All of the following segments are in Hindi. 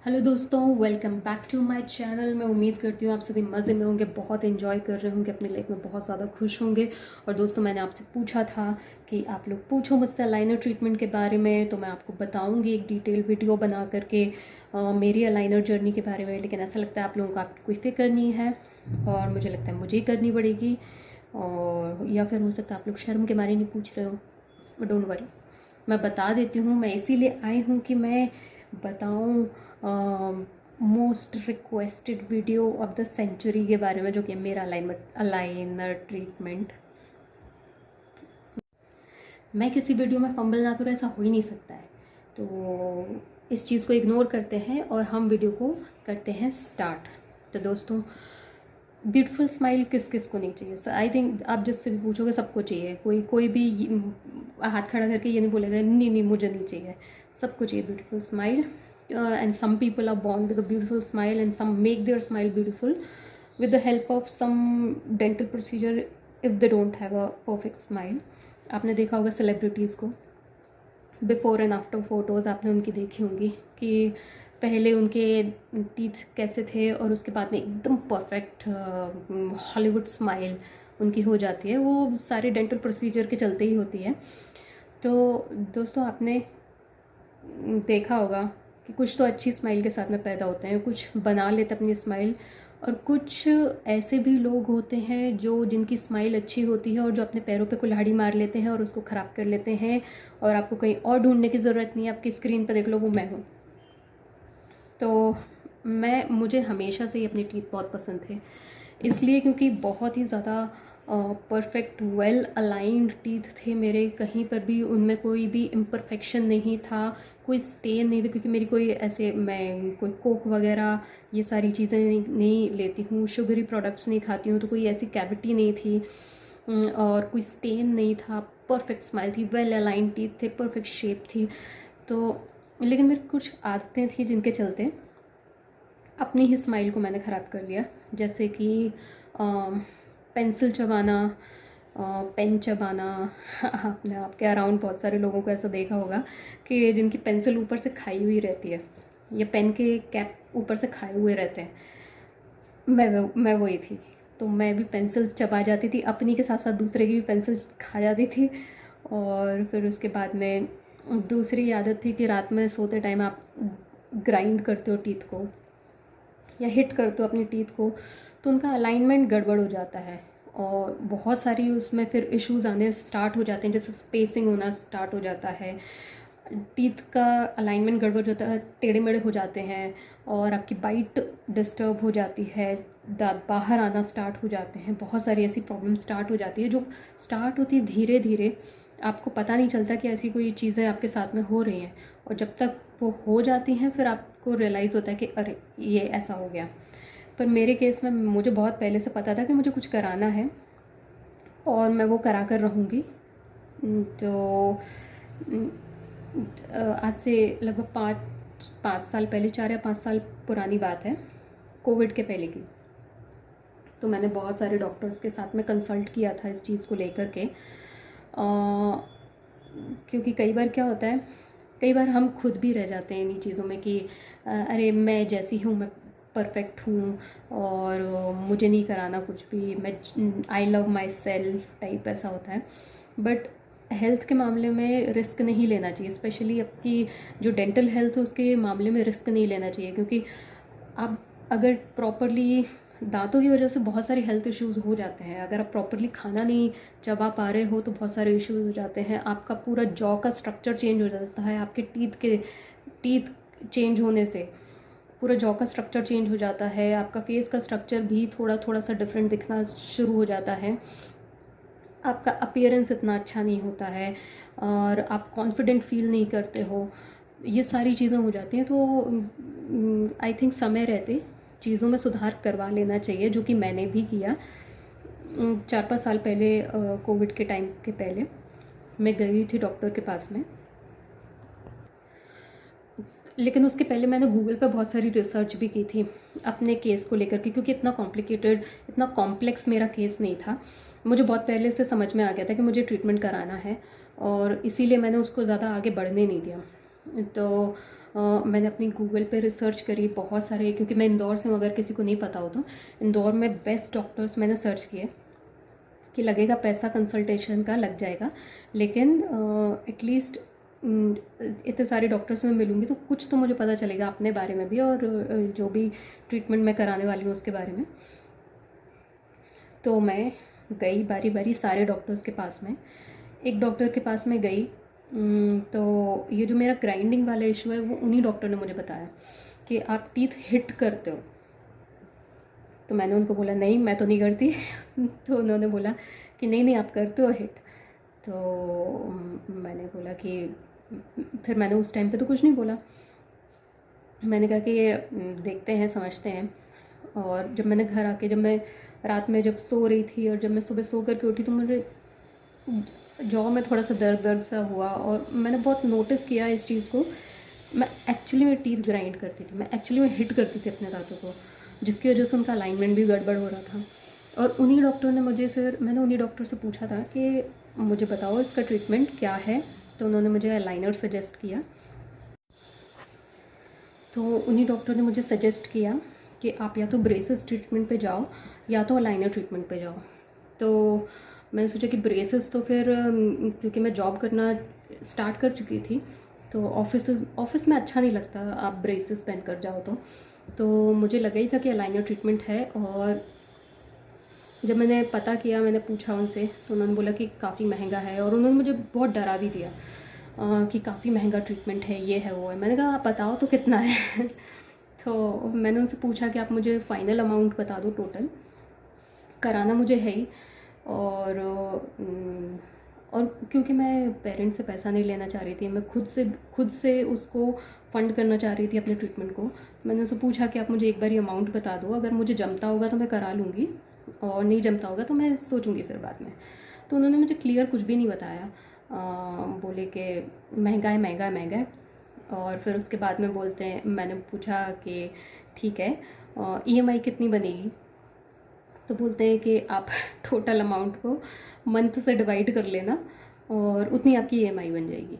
हेलो दोस्तों, welcome back to my channel. मैं उम्मीद करती हूँ आप सभी मज़े में होंगे, बहुत एंजॉय कर रहे होंगे, अपनी लाइफ में बहुत ज़्यादा खुश होंगे। और दोस्तों, मैंने आपसे पूछा था कि आप लोग पूछो मुझसे अलाइनर ट्रीटमेंट के बारे में, तो मैं आपको बताऊँगी एक डिटेल वीडियो बना करके मेरी अलाइनर जर्नी के बारे में। लेकिन ऐसा लगता है आप लोगों को आपकी कोई फ़िक्र नहीं है और मुझे लगता है मुझे ही करनी पड़ेगी, और या फिर हो सकता है आप लोग शर्म के बारे नहीं पूछ रहे हो। डोंट वरी, मैं बता देती हूँ। मैं इसीलिए आई हूँ कि मैं बताऊँ most requested video of the century के बारे में, जो कि मेरा अलाइनर ट्रीटमेंट। मैं किसी वीडियो में फंबल ना करूँ, ऐसा हो ही नहीं सकता है। तो इस चीज़ को इग्नोर करते हैं और हम वीडियो को करते हैं स्टार्ट। तो दोस्तों, ब्यूटीफुल स्माइल किस किस को नहीं चाहिए? आई थिंक आप जिससे भी पूछोगे सबको चाहिए। कोई भी हाथ खड़ा करके ये नहीं बोलेगा नहीं नहीं मुझे नहीं चाहिए। सबको चाहिए beautiful smile. And some people are born with a beautiful smile, and some make their smile beautiful with the help of some dental procedure if they don't have a perfect smile. आपने देखा होगा सेलिब्रिटीज़ को बिफोर एंड आफ्टर फ़ोटोज़, आपने उनकी देखी होंगी कि पहले उनके टीथ कैसे थे और उसके बाद में एकदम परफेक्ट हॉलीवुड स्माइल उनकी हो जाती है। वो सारे डेंटल प्रोसीजर के चलते ही होती है। तो दोस्तों, आपने देखा होगा कि कुछ तो अच्छी स्माइल के साथ में पैदा होते हैं, कुछ बना लेते अपनी स्माइल, और कुछ ऐसे भी लोग होते हैं जो जिनकी स्माइल अच्छी होती है और जो अपने पैरों पे कुल्हाड़ी मार लेते हैं और उसको ख़राब कर लेते हैं, और आपको कहीं और ढूंढने की ज़रूरत नहीं है, आपकी स्क्रीन पर देख लो, वो मैं हूँ। तो मुझे हमेशा से ही अपने टीथ बहुत पसंद थे, इसलिए क्योंकि बहुत ही ज़्यादा परफेक्ट वेल अलाइंड टीथ थे मेरे। कहीं पर भी उनमें कोई भी इम्परफेक्शन नहीं था, कोई स्टेन नहीं था, क्योंकि मेरी कोई ऐसे मैं कोई कोक वगैरह ये सारी चीज़ें नहीं लेती हूँ, शुगरी प्रोडक्ट्स नहीं खाती हूँ, तो कोई ऐसी कैविटी नहीं थी और कोई स्टेन नहीं था। परफेक्ट स्माइल थी, वेल अलाइंड टीथ थे, परफेक्ट शेप थी। तो लेकिन मेरी कुछ आदतें थी जिनके चलते अपनी ही स्माइल को मैंने ख़राब कर लिया। जैसे कि पेंसिल चबाना, पेन चबाना। आपने आपके अराउंड बहुत सारे लोगों को ऐसा देखा होगा कि जिनकी पेंसिल ऊपर से खाई हुई रहती है या पेन के कैप ऊपर से खाए हुए रहते हैं। मैं वही थी। तो मैं भी पेंसिल चबा जाती थी, अपनी के साथ साथ दूसरे की भी पेंसिल खा जाती थी। और फिर उसके बाद में दूसरी आदत थी कि रात में सोते टाइम आप ग्राइंड करते हो टीथ को या हिट करते हो अपनी टीथ को, तो उनका अलाइनमेंट गड़बड़ हो जाता है और बहुत सारी उसमें फिर इश्यूज आने स्टार्ट हो जाते हैं। जैसे स्पेसिंग होना स्टार्ट हो जाता है, टीथ का अलाइनमेंट गड़बड़ हो जाता है, टेढ़े मेढ़े हो जाते हैं और आपकी बाइट डिस्टर्ब हो जाती है, दांत बाहर आना स्टार्ट हो जाते हैं। बहुत सारी ऐसी प्रॉब्लम स्टार्ट हो जाती है जो स्टार्ट होती है धीरे धीरे, आपको पता नहीं चलता कि ऐसी कोई चीज़ें आपके साथ में हो रही हैं, और जब तक वो हो जाती हैं फिर आपको रियलाइज़ होता है कि अरे ये ऐसा हो गया। पर मेरे केस में मुझे बहुत पहले से पता था कि मुझे कुछ कराना है और मैं वो करा कर रहूँगी। तो आज से लगभग पाँच साल पहले, 4 या 5 साल पुरानी बात है, कोविड के पहले की। तो मैंने बहुत सारे डॉक्टर्स के साथ में कंसल्ट किया था इस चीज़ को लेकर के, क्योंकि कई बार क्या होता है, कई बार हम खुद भी रह जाते हैं इन्हीं चीज़ों में कि अरे मैं जैसी हूँ मैं परफेक्ट हूँ और मुझे नहीं कराना कुछ भी, मैं I love my self type ऐसा होता है। बट हेल्थ के मामले में रिस्क नहीं लेना चाहिए, स्पेशली आपकी जो डेंटल हेल्थ है उसके मामले में रिस्क नहीं लेना चाहिए, क्योंकि आप अगर प्रॉपरली, दांतों की वजह से बहुत सारे हेल्थ इश्यूज़ हो जाते हैं। अगर आप प्रॉपरली खाना नहीं चबा पा रहे हो तो बहुत सारे इश्यूज़ हो जाते हैं। आपका पूरा जॉ का स्ट्रक्चर चेंज हो जाता है, आपके टीथ चेंज होने से पूरा जॉ का स्ट्रक्चर चेंज हो जाता है, आपका फेस का स्ट्रक्चर भी थोड़ा थोड़ा सा डिफरेंट दिखना शुरू हो जाता है, आपका अपीयरेंस इतना अच्छा नहीं होता है और आप कॉन्फिडेंट फील नहीं करते हो। ये सारी चीज़ें हो जाती हैं। तो आई थिंक समय रहते चीज़ों में सुधार करवा लेना चाहिए, जो कि मैंने भी किया। 4-5 साल पहले, कोविड के टाइम के पहले, मैं गई थी डॉक्टर के पास में। लेकिन उसके पहले मैंने गूगल पे बहुत सारी रिसर्च भी की थी अपने केस को लेकर के, क्योंकि इतना कॉम्प्लिकेटेड, इतना कॉम्प्लेक्स मेरा केस नहीं था। मुझे बहुत पहले से समझ में आ गया था कि मुझे ट्रीटमेंट कराना है और इसीलिए मैंने उसको ज़्यादा आगे बढ़ने नहीं दिया। तो मैंने अपनी गूगल पे रिसर्च करी बहुत सारे, क्योंकि मैं इंदौर से हूँ, अगर किसी को नहीं पता हो तो इंदौर में बेस्ट डॉक्टर्स मैंने सर्च किए कि लगेगा पैसा कंसल्टेशन का लग जाएगा, लेकिन एटलीस्ट इतने सारे डॉक्टर्स में मिलूँगी तो कुछ तो मुझे पता चलेगा अपने बारे में भी, और जो भी ट्रीटमेंट मैं कराने वाली हूँ उसके बारे में। तो मैं गई बारी बारी सारे डॉक्टर्स के पास में। एक डॉक्टर के पास में गई तो ये जो मेरा ग्राइंडिंग वाला इशू है वो उन्हीं डॉक्टर ने मुझे बताया कि आप टीथ हिट करते हो। तो मैंने उनको बोला नहीं मैं तो नहीं करती तो उन्होंने बोला कि नहीं नहीं आप करते हो हिट। तो मैंने बोला कि फिर मैंने उस टाइम पे तो कुछ नहीं बोला, मैंने कहा कि देखते हैं समझते हैं। और जब मैंने घर आके, जब मैं रात में जब सो रही थी और जब मैं सुबह सो करके उठी तो मुझे जॉ में थोड़ा सा दर्द दर्द सा हुआ, और मैंने बहुत नोटिस किया इस चीज़ को। मैं एक्चुअली में टीथ ग्राइंड करती थी, मैं एक्चुअली में हिट करती थी अपने दांतों को, जिसकी वजह से उनका अलाइनमेंट भी गड़बड़ हो रहा था। और उन्हीं डॉक्टर ने मुझे, फिर मैंने उन्हीं डॉक्टर से पूछा था कि मुझे बताओ इसका ट्रीटमेंट क्या है, तो उन्होंने मुझे अलाइनर सजेस्ट किया। तो उन्हीं डॉक्टर ने मुझे सजेस्ट किया कि आप या तो ब्रेसेस ट्रीटमेंट पे जाओ या तो अलाइनर ट्रीटमेंट पे जाओ। तो मैंने सोचा कि ब्रेसेस तो फिर क्योंकि मैं जॉब करना स्टार्ट कर चुकी थी तो ऑफिस में अच्छा नहीं लगता आप ब्रेसेस पहन कर जाओ तो मुझे लगा ही था कि अलाइनर ट्रीटमेंट है। और जब मैंने पता किया, मैंने पूछा उनसे, तो उन्होंने बोला कि काफ़ी महंगा है, और उन्होंने मुझे बहुत डरा भी दिया कि काफ़ी महंगा ट्रीटमेंट है, ये है वो है। मैंने कहा आप बताओ तो कितना है तो मैंने उनसे पूछा कि आप मुझे फ़ाइनल अमाउंट बता दो, टोटल कराना मुझे है ही। और क्योंकि मैं पेरेंट्स से पैसा नहीं लेना चाह रही थी, मैं खुद से उसको फ़ंड करना चाह रही थी अपने ट्रीटमेंट को। मैंने उनसे पूछा कि आप मुझे एक बार ही अमाउंट बता दो, अगर मुझे जमता होगा तो मैं करा लूँगी और नहीं जमता होगा तो मैं सोचूंगी फिर बाद में। तो उन्होंने मुझे क्लियर कुछ भी नहीं बताया, बोले कि महंगा है महंगा है महंगा है। और फिर उसके बाद में बोलते हैं, मैंने पूछा कि ठीक है ईएमआई कितनी बनेगी, तो बोलते हैं कि आप टोटल अमाउंट को मंथ से डिवाइड कर लेना और उतनी आपकी ईएमआई बन जाएगी।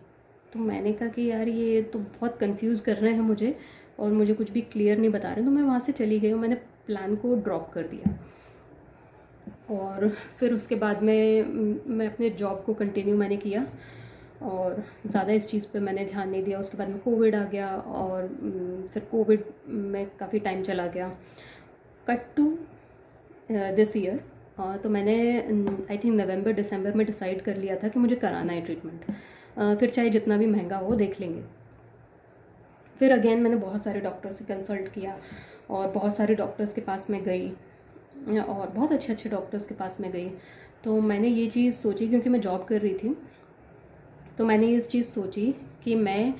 तो मैंने कहा कि यार ये तो बहुत कंफ्यूज कर रहे हैं मुझे और मुझे कुछ भी क्लियर नहीं बता रहे। तो मैं वहाँ से चली गई और मैंने प्लान को ड्रॉप कर दिया। और फिर उसके बाद में मैं अपने जॉब को कंटिन्यू मैंने किया और ज़्यादा इस चीज़ पे मैंने ध्यान नहीं दिया। उसके बाद में कोविड आ गया और फिर कोविड में काफ़ी टाइम चला गया। कट टू दिस ईयर, तो मैंने आई थिंक नवंबर दिसंबर में डिसाइड कर लिया था कि मुझे कराना है ट्रीटमेंट। फिर चाहे जितना भी महंगा हो देख लेंगे। फिर अगेन मैंने बहुत सारे डॉक्टर से कंसल्ट किया और बहुत सारे डॉक्टर्स के पास में गई और बहुत अच्छे अच्छे डॉक्टर्स के पास में गई। तो मैंने ये चीज़ सोची, क्योंकि मैं जॉब कर रही थी, तो मैंने ये चीज़ सोची कि मैं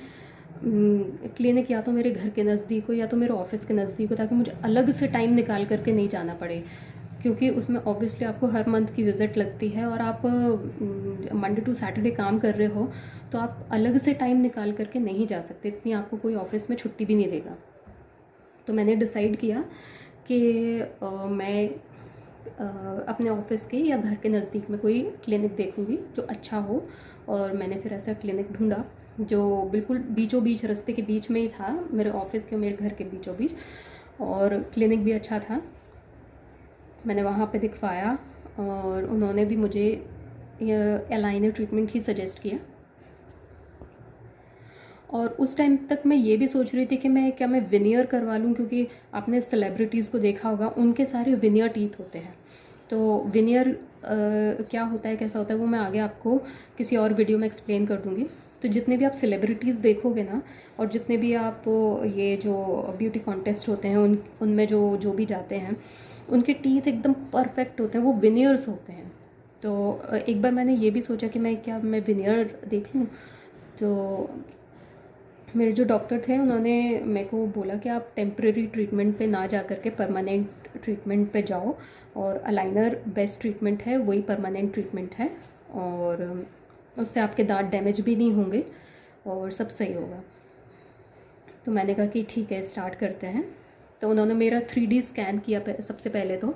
क्लिनिक या तो मेरे घर के नज़दीक हो या तो मेरे ऑफिस के नज़दीक हो, ताकि मुझे अलग से टाइम निकाल करके नहीं जाना पड़े। क्योंकि उसमें ऑब्वियसली आपको हर मंथ की विज़िट लगती है और आप मंडे टू सैटरडे काम कर रहे हो, तो आप अलग से टाइम निकाल करके नहीं जा सकते, इतनी आपको कोई ऑफिस में छुट्टी भी नहीं देगा। तो मैंने डिसाइड किया कि मैं अपने ऑफिस के या घर के नज़दीक में कोई क्लिनिक देखूंगी जो अच्छा हो। और मैंने फिर ऐसा क्लिनिक ढूंढा जो बिल्कुल बीचों बीच, रास्ते के बीच में ही था, मेरे ऑफिस के और मेरे घर के बीचों बीच, और क्लिनिक भी अच्छा था। मैंने वहाँ पे दिखवाया और उन्होंने भी मुझे अलाइनर ट्रीटमेंट ही सजेस्ट किया। और उस टाइम तक मैं ये भी सोच रही थी कि मैं विनियर करवा लूँ, क्योंकि आपने सेलिब्रिटीज़ को देखा होगा, उनके सारे विनियर टीथ होते हैं। तो विनियर क्या होता है, कैसा होता है, वो मैं आगे आपको किसी और वीडियो में एक्सप्लेन कर दूँगी। तो जितने भी आप सेलिब्रिटीज़ देखोगे ना, और जितने भी आप ये जो ब्यूटी कॉन्टेस्ट होते हैं उनमें जो भी जाते हैं, उनके टीथ एकदम परफेक्ट होते हैं, वो विनियर्स होते हैं। तो एक बार मैंने ये भी सोचा कि मैं विनियर देख लूँ। तो मेरे जो डॉक्टर थे उन्होंने मेरे को बोला कि आप टेम्प्रेरी ट्रीटमेंट पे ना जा कर के परमानेंट ट्रीटमेंट पे जाओ, और अलाइनर बेस्ट ट्रीटमेंट है, वही परमानेंट ट्रीटमेंट है, और उससे आपके दांत डैमेज भी नहीं होंगे और सब सही होगा। तो मैंने कहा कि ठीक है स्टार्ट करते हैं। तो उन्होंने मेरा 3D स्कैन किया सबसे पहले। तो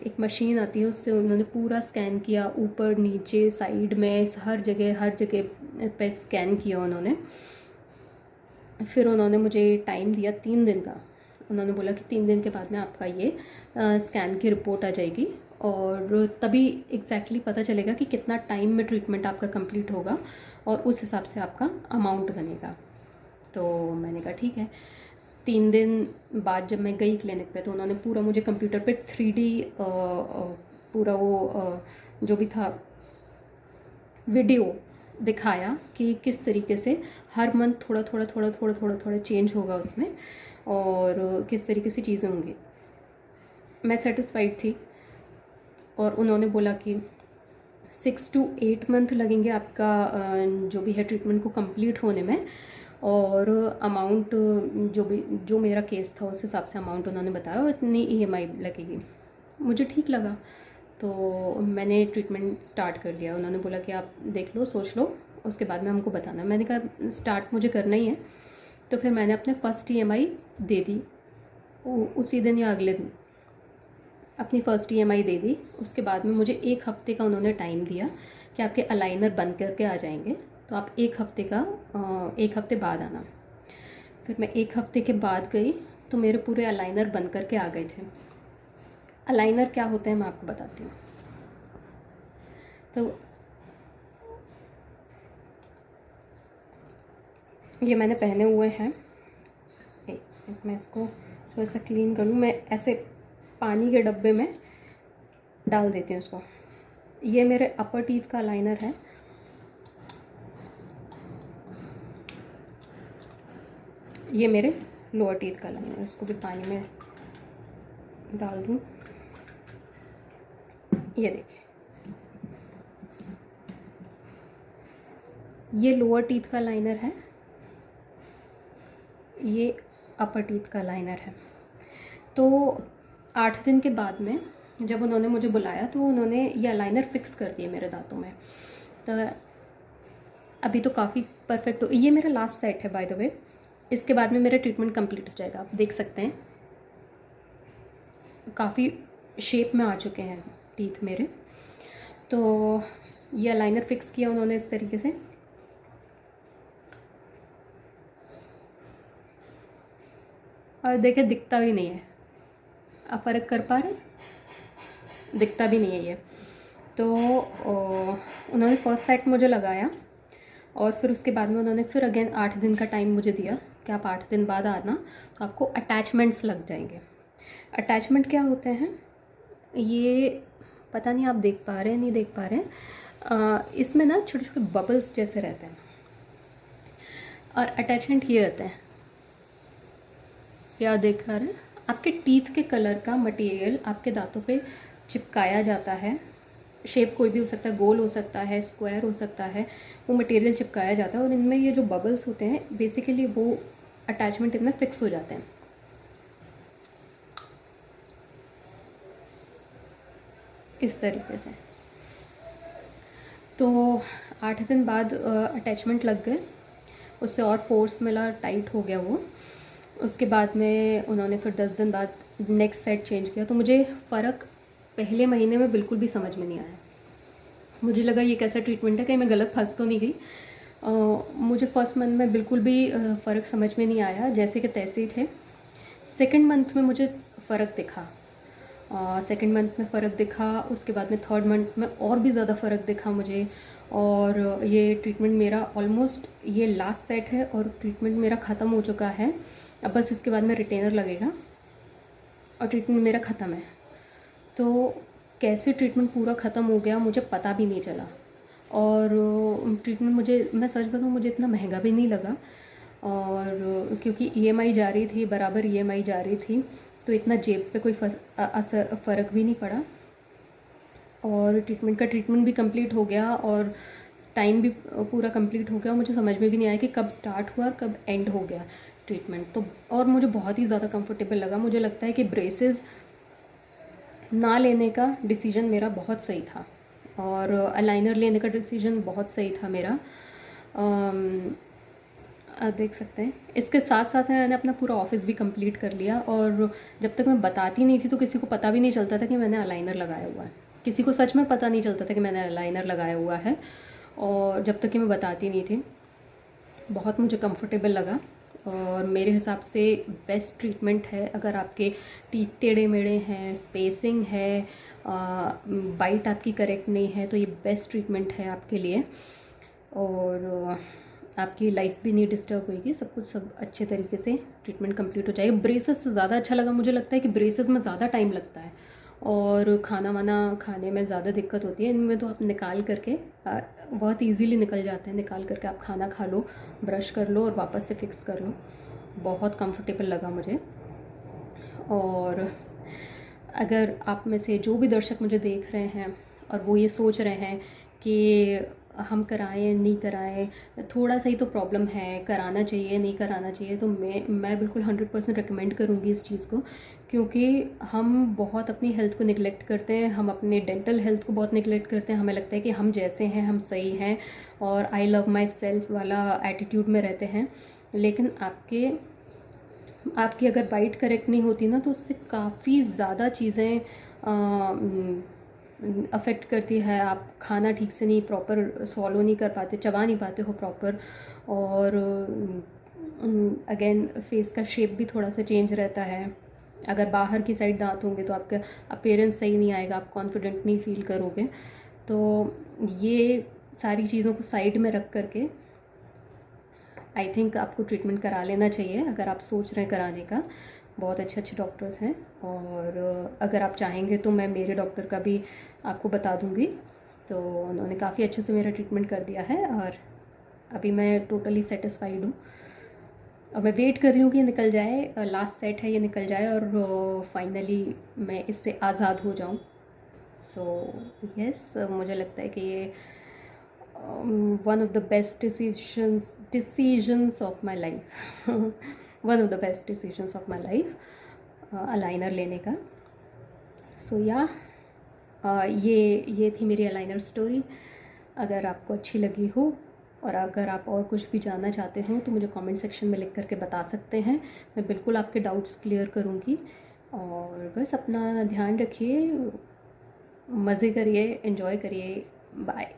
एक मशीन आती है, उससे उन्होंने पूरा स्कैन किया, ऊपर नीचे साइड में हर जगह पे स्कैन किया उन्होंने। फिर उन्होंने मुझे टाइम दिया 3 दिन का। उन्होंने बोला कि 3 दिन के बाद में आपका ये स्कैन की रिपोर्ट आ जाएगी और तभी एग्जैक्टली पता चलेगा कि कितना टाइम में ट्रीटमेंट आपका कंप्लीट होगा और उस हिसाब से आपका अमाउंट बनेगा। तो मैंने कहा ठीक है। 3 दिन बाद जब मैं गई क्लिनिक पे तो उन्होंने पूरा मुझे कंप्यूटर पे 3D पूरा वो जो भी था वीडियो दिखाया कि किस तरीके से हर मंथ थोड़ा थोड़ा थोड़ा थोड़ा थोड़ा थोड़ा चेंज होगा उसमें और किस तरीके से चीज़ें होंगी। मैं सेटिस्फाइड थी और उन्होंने बोला कि 6 to 8 मंथ लगेंगे आपका जो भी है ट्रीटमेंट को कंप्लीट होने में, और अमाउंट जो मेरा केस था उस हिसाब से अमाउंट उन्होंने बताया और इतनी EMI लगेगी। मुझे ठीक लगा तो मैंने ट्रीटमेंट स्टार्ट कर लिया। उन्होंने बोला कि आप देख लो, सोच लो, उसके बाद में हमको बताना। मैंने कहा स्टार्ट मुझे करना ही है। तो फिर मैंने अपने फर्स्ट EMI दे दी उसी दिन या अगले दिन अपनी फ़र्स्ट EMI दे दी। उसके बाद में मुझे 1 हफ़्ते का उन्होंने टाइम दिया कि आपके अलाइनर बन करके आ जाएंगे, तो आप 1 हफ़्ते बाद आना। फिर मैं 1 हफ़्ते के बाद गई तो मेरे पूरे अलाइनर बन करके आ गए थे। अलाइनर क्या होते हैं मैं आपको बताती हूँ। तो ये मैंने पहने हुए हैं। मैं इसको थोड़ा सा क्लीन कर लूँ। मैं ऐसे पानी के डब्बे में डाल देती हूँ इसको। ये मेरे अपर टीथ का अलाइनर है। ये मेरे लोअर टीथ का अलाइनर। इसको भी पानी में डाल दूँ। ये देखिए, ये लोअर टीथ का लाइनर है, ये अपर टीथ का लाइनर है। तो 8 दिन के बाद में जब उन्होंने मुझे बुलाया तो उन्होंने ये लाइनर फिक्स कर दिए मेरे दांतों में। तो अभी तो काफ़ी परफेक्ट हो। ये मेरा लास्ट सेट है बाय द वे। इसके बाद में मेरा ट्रीटमेंट कंप्लीट हो जाएगा। आप देख सकते हैं काफ़ी शेप में आ चुके हैं टीथ मेरे। तो ये लाइनर फिक्स किया उन्होंने इस तरीके से। और देखिए दिखता भी नहीं है, आप फ़र्क कर पा रहे हैं? दिखता भी नहीं है ये। तो उन्होंने फर्स्ट सेट मुझे लगाया और फिर उसके बाद में उन्होंने फिर अगेन 8 दिन का टाइम मुझे दिया कि आप 8 दिन बाद आना, तो आपको अटैचमेंट्स लग जाएंगे। अटैचमेंट क्या होते हैं ये पता नहीं आप देख पा रहे हैं नहीं देख पा रहे हैं। इसमें ना छोटे छोटे बबल्स जैसे रहते हैं और अटैचमेंट ये रहते हैं। क्या देख पा रहे हैं? आपके टीथ के कलर का मटेरियल आपके दांतों पे चिपकाया जाता है। शेप कोई भी हो सकता है, गोल हो सकता है, स्क्वायर हो सकता है, वो मटेरियल चिपकाया जाता है और इनमें ये जो बबल्स होते हैं बेसिकली वो अटैचमेंट इनमें फिक्स हो जाते हैं। इस तरीके से। तो 8 दिन बाद अटैचमेंट लग गए, उससे और फोर्स मिला, टाइट हो गया वो। उसके बाद में उन्होंने फिर 10 दिन बाद नेक्स्ट सेट चेंज किया। तो मुझे फ़र्क पहले महीने में बिल्कुल भी समझ में नहीं आया। मुझे लगा ये कैसा ट्रीटमेंट है, कहीं मैं गलत फंस तो नहीं गई। मुझे फर्स्ट मंथ में बिल्कुल भी फ़र्क समझ में नहीं आया, जैसे कि तैसे ही थे। सेकंड मंथ में मुझे फ़र्क दिखा, सेकंड मंथ में फ़र्क दिखा। उसके बाद में थर्ड मंथ में और भी ज़्यादा फ़र्क दिखा मुझे। और ये ट्रीटमेंट मेरा ऑलमोस्ट ये लास्ट सेट है और ट्रीटमेंट मेरा ख़त्म हो चुका है। अब बस इसके बाद में रिटेनर लगेगा और ट्रीटमेंट मेरा ख़त्म है। तो कैसे ट्रीटमेंट पूरा ख़त्म हो गया मुझे पता भी नहीं चला। और ट्रीटमेंट मुझे, मैं सच बताऊँ, मुझे इतना महंगा भी नहीं लगा। और क्योंकि EMI जा रही थी, बराबर EMI जा रही थी, तो इतना जेब पे कोई फ़र्क भी नहीं पड़ा। और ट्रीटमेंट भी कंप्लीट हो गया और टाइम भी पूरा कंप्लीट हो गया। मुझे समझ में भी नहीं आया कि कब स्टार्ट हुआ और कब एंड हो गया ट्रीटमेंट। तो और मुझे बहुत ही ज़्यादा कंफर्टेबल लगा। मुझे लगता है कि ब्रेसेस ना लेने का डिसीजन मेरा बहुत सही था और अलाइनर लेने का डिसीजन बहुत सही था मेरा। आप देख सकते हैं। इसके साथ साथ मैंने अपना पूरा ऑफिस भी कंप्लीट कर लिया और जब तक मैं बताती नहीं थी तो किसी को पता भी नहीं चलता था कि मैंने अलाइनर लगाया हुआ है। किसी को सच में पता नहीं चलता था कि मैंने अलाइनर लगाया हुआ है, और जब तक कि मैं बताती नहीं थी। बहुत मुझे कंफर्टेबल लगा और मेरे हिसाब से बेस्ट ट्रीटमेंट है। अगर आपके टीथ टेढ़े मेढ़े हैं, स्पेसिंग है, बाइट आपकी करेक्ट नहीं है, तो ये बेस्ट ट्रीटमेंट है आपके लिए। और आपकी लाइफ भी नहीं डिस्टर्ब होगी, सब कुछ सब अच्छे तरीके से ट्रीटमेंट कंप्लीट हो जाएगा। ब्रेसेस से ज़्यादा अच्छा लगा, मुझे लगता है कि ब्रेसेस में ज़्यादा टाइम लगता है और खाना वाना खाने में ज़्यादा दिक्कत होती है। इनमें तो आप निकाल करके बहुत इजीली निकल जाते हैं, निकाल करके आप खाना खा लो, ब्रश कर लो और वापस से फिक्स कर लो। बहुत कंफर्टेबल लगा मुझे। और अगर आप में से जो भी दर्शक मुझे देख रहे हैं और वो ये सोच रहे हैं कि हम कराएं नहीं कराएं, थोड़ा सा ही तो प्रॉब्लम है, कराना चाहिए नहीं कराना चाहिए, तो मैं बिल्कुल 100% रिकमेंड करूँगी इस चीज़ को। क्योंकि हम बहुत अपनी हेल्थ को निगलेक्ट करते हैं, हम अपने डेंटल हेल्थ को बहुत निगलेक्ट करते हैं। हमें लगता है कि हम जैसे हैं हम सही हैं और आई लव माई सेल्फ वाला एटीट्यूड में रहते हैं। लेकिन आपकी अगर बाइट करेक्ट नहीं होती ना, तो उससे काफ़ी ज़्यादा चीज़ें अफेक्ट करती है। आप खाना ठीक से नहीं प्रॉपर सॉलो नहीं कर पाते, चबा नहीं पाते हो प्रॉपर। और अगेन फेस का शेप भी थोड़ा सा चेंज रहता है। अगर बाहर की साइड दांत होंगे तो आपका अपीयरेंस सही नहीं आएगा, आप कॉन्फिडेंट नहीं फील करोगे। तो ये सारी चीज़ों को साइड में रख करके आई थिंक आपको ट्रीटमेंट करा लेना चाहिए। अगर आप सोच रहे हैं कराने का, बहुत अच्छे अच्छे डॉक्टर्स हैं। और अगर आप चाहेंगे तो मैं मेरे डॉक्टर का भी आपको बता दूंगी। तो उन्होंने काफ़ी अच्छे से मेरा ट्रीटमेंट कर दिया है और अभी मैं टोटली सेटिस्फाइड हूँ। और मैं वेट कर रही हूँ कि ये निकल जाए, लास्ट सेट है, ये निकल जाए और फाइनली मैं इससे आज़ाद हो जाऊँ। सो यस, मुझे लगता है कि ये one of the best decisions of my life one of the best decisions of my life, aligner लेने का। सो या ये थी मेरी अलाइनर स्टोरी। अगर आपको अच्छी लगी हो और अगर आप और कुछ भी जानना चाहते हो तो मुझे कमेंट सेक्शन में लिख करके बता सकते हैं। मैं बिल्कुल आपके डाउट्स क्लियर करूँगी। और बस अपना ध्यान रखिए, मज़े करिए, एंजॉय करिए। बाय।